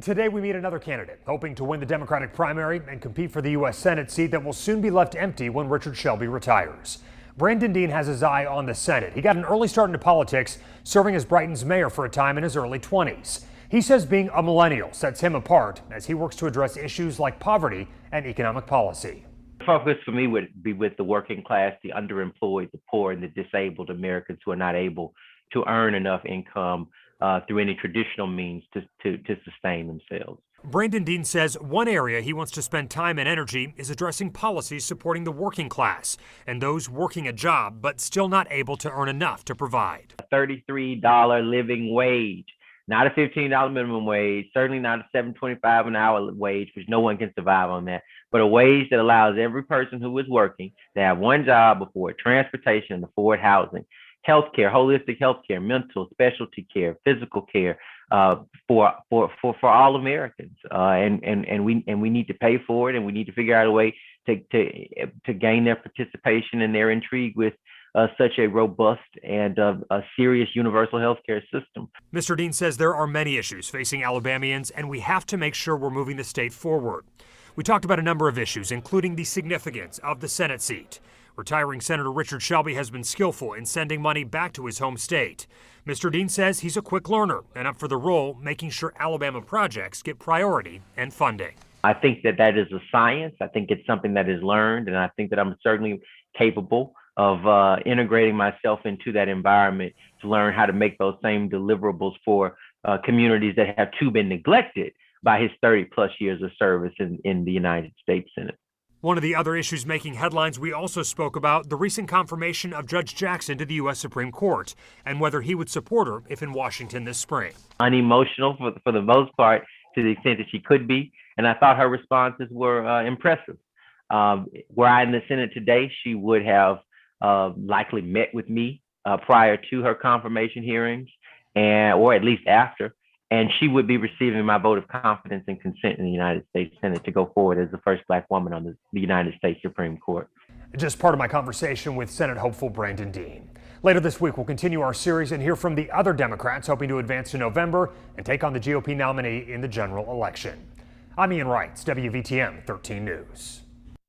Today we meet another candidate hoping to win the Democratic primary and compete for the U.S. Senate seat that will soon be left empty when Richard Shelby retires. Brandon Dean has his eye on the Senate. He got an early start into politics, serving as Brighton's mayor for a time in his early 20s. He says being a millennial sets him apart as he works to address issues like poverty and economic policy. The focus for me would be with the working class, the underemployed, the poor, and the disabled Americans who are not able to earn enough income through any traditional means to sustain themselves. Brandon Dean says one area he wants to spend time and energy is addressing policies supporting the working class and those working a job but still not able to earn enough to provide. A $33 living wage, not a $15 minimum wage, certainly not a $7.25 an hour wage, which no one can survive on that, but a wage that allows every person who is working to have one job, afford transportation, afford housing, healthcare, holistic healthcare, mental, specialty care, physical care for all Americans, and we need to pay for it, and we need to figure out a way to gain their participation and their intrigue with such a robust and a serious universal healthcare system. Mr. Dean says there are many issues facing Alabamians, and we have to make sure we're moving the state forward. We talked about a number of issues, including the significance of the Senate seat. Retiring Senator Richard Shelby has been skillful in sending money back to his home state. Mr. Dean says he's a quick learner and up for the role, making sure Alabama projects get priority and funding. I think that is a science. I think it's something that is learned, and I think that I'm certainly capable of integrating myself into that environment to learn how to make those same deliverables for communities that have too been neglected by his 30-plus years of service in the United States Senate. One of the other issues making headlines we also spoke about, the recent confirmation of Judge Jackson to the U.S. Supreme Court and whether he would support her if in Washington this spring. Unemotional for the most part, to the extent that she could be, and I thought her responses were impressive. Were I in the Senate today, she would have likely met with me prior to her confirmation hearings, or at least after. And she would be receiving my vote of confidence and consent in the United States Senate to go forward as the first Black woman on the United States Supreme Court. Just part of my conversation with Senate hopeful Brandon Dean. Later this week, we'll continue our series and hear from the other Democrats hoping to advance to November and take on the GOP nominee in the general election. I'm Ian Wright, WVTM 13 News.